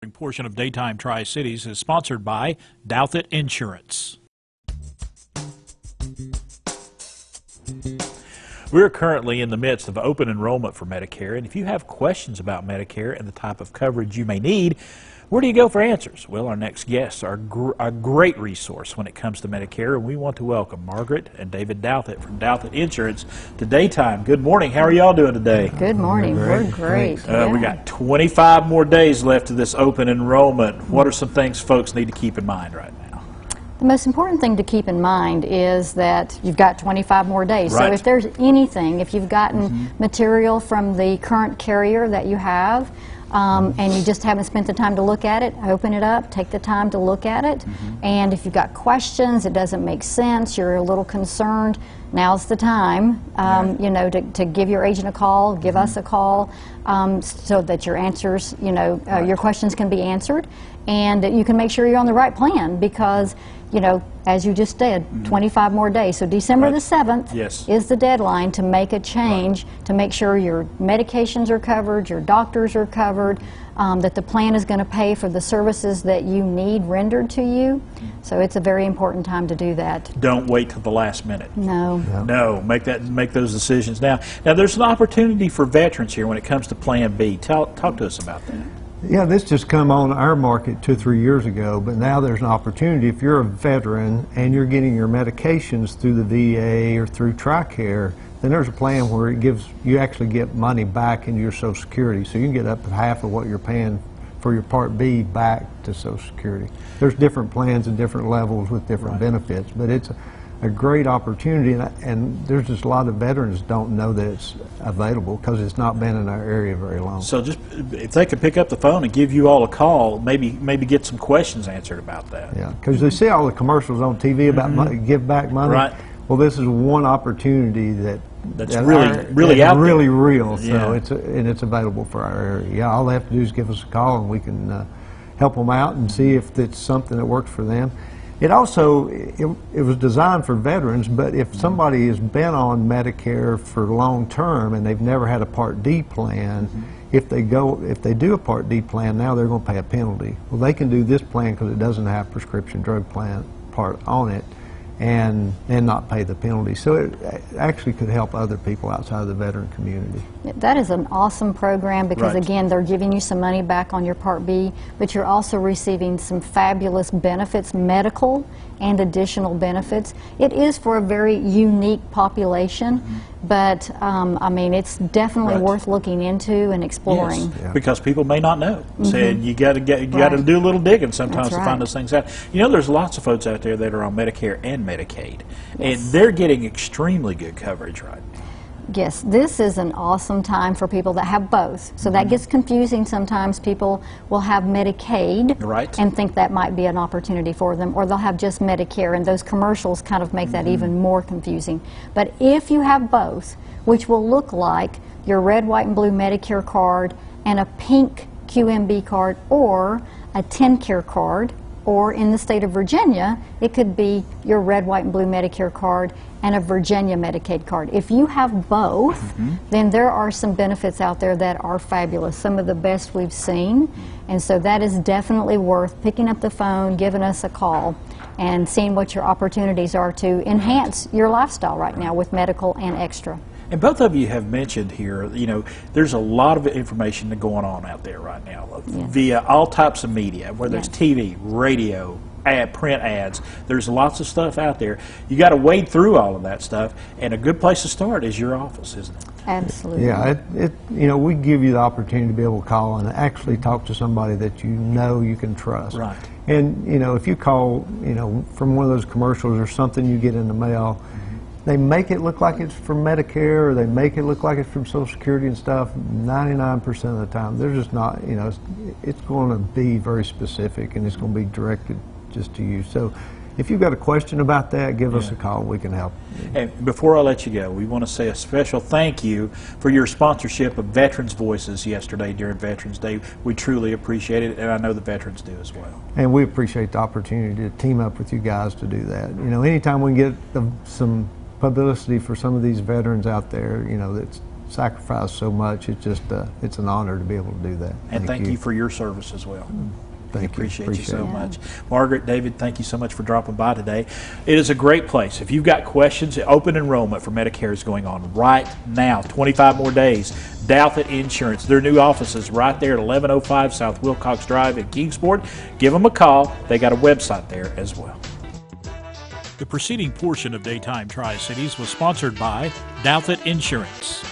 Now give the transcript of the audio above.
Portion of Daytime Tri-Cities is sponsored by Douthat Insurance. We're currently in the midst of open enrollment for Medicare, and if you have questions about Medicare and the type of coverage you may need, where do you go for answers? Well, our next guests are a great resource when it comes to Medicare, and we want to welcome Margaret and David Douthat from Douthat Insurance to Daytime. Good morning. How are y'all doing today? Good morning. We're great. We got 25 more days left of this open enrollment. What are some things folks need to keep in mind right now? The most important thing to keep in mind is that you've got 25 more days. Right. So if there's anything, if you've gotten material from the current carrier that you have, and you just haven't spent the time to look at it, open it up, take the time to look at it. And if you've got questions, it doesn't make sense, you're a little concerned, now's the time, you know, to give your agent a call, give us a call, so that your answers, you know, your questions can be answered, and you can make sure you're on the right plan, because, you know, as you just did, 25 more days. So December the 7th is the deadline to make a change, to make sure your medications are covered, your doctors are covered, that the plan is going to pay for the services that you need rendered to you. So it's a very important time to do that. Don't wait till the last minute. No. Make those decisions now. Now, there's an opportunity for veterans here when it comes to Plan B. Talk to us about that. Yeah, this just come on our market 2 or 3 years ago, but now there's an opportunity. If you're a veteran and you're getting your medications through the VA or through TRICARE, then there's a plan where it gives you actually get money back into your Social Security, so you can get up to half of what you're paying for your Part B back to Social Security. There's different plans and different levels with different benefits, but it's a great opportunity, and there's just a lot of veterans don't know that it's available because it's not been in our area very long. So just if they could pick up the phone and give you all a call, maybe get some questions answered about that. Yeah, because they see all the commercials on TV about money, give back money. Right. Well, this is one opportunity that's really out there. Really real. So it's available for our area. Yeah, all they have to do is give us a call, and we can help them out and see if it's something that works for them. It also, it was designed for veterans, but if somebody has been on Medicare for long term and they've never had a Part D plan, if they do a Part D plan, now they're going to pay a penalty. Well, they can do this plan because it doesn't have prescription drug plan part on it, and not pay the penalty. So it actually could help other people outside of the veteran community. That is an awesome program because, again, they're giving you some money back on your Part B, but you're also receiving some fabulous benefits, medical and additional benefits. It is for a very unique population, but I mean, it's definitely worth looking into and exploring. Yes, because people may not know. And you got to do a little digging sometimes to find those things out. You know, there's lots of folks out there that are on Medicare and Medicaid, and they're getting extremely good coverage right now. Yes, this is an awesome time for people that have both. So that gets confusing. Sometimes people will have Medicaid and think that might be an opportunity for them, or they'll have just Medicare, and those commercials kind of make that even more confusing. But if you have both, which will look like your red, white, and blue Medicare card and a pink QMB card, or a TennCare card, or in the state of Virginia, it could be your red, white, and blue Medicare card and a Virginia Medicaid card. If you have both, then there are some benefits out there that are fabulous, some of the best we've seen. And so that is definitely worth picking up the phone, giving us a call, and seeing what your opportunities are to enhance your lifestyle right now with medical and extra. And both of you have mentioned here, you know, there's a lot of information going on out there right now via all types of media, whether it's TV, radio, print ads. There's lots of stuff out there. You got to wade through all of that stuff, and a good place to start is your office, isn't it? Absolutely. Yeah, you know, we give you the opportunity to be able to call and actually talk to somebody that you know you can trust. Right. And, you know, if you call, you know, from one of those commercials or something you get in the mail, they make it look like it's from Medicare, or they make it look like it's from Social Security and stuff. 99% of the time, they're just not, you know, it's going to be very specific, and it's going to be directed just to you. So if you've got a question about that, give us a call. We can help. And before I let you go, we want to say a special thank you for your sponsorship of Veterans Voices yesterday during Veterans Day. We truly appreciate it, and I know the veterans do as well. And we appreciate the opportunity to team up with you guys to do that. You know, anytime we can get some publicity for some of these veterans out there, you know, that's sacrificed so much. It's just it's an honor to be able to do that. And thank you for your service as well. Thank you. Appreciate you so much. Margaret, David, thank you so much for dropping by today. It is a great place. If you've got questions, open enrollment for Medicare is going on right now, 25 more days. Douthat Insurance, their new office is right there at 1105 South Wilcox Drive in Kingsport. Give them a call. They got a website there as well. The preceding portion of Daytime Tri-Cities was sponsored by Douthat Insurance.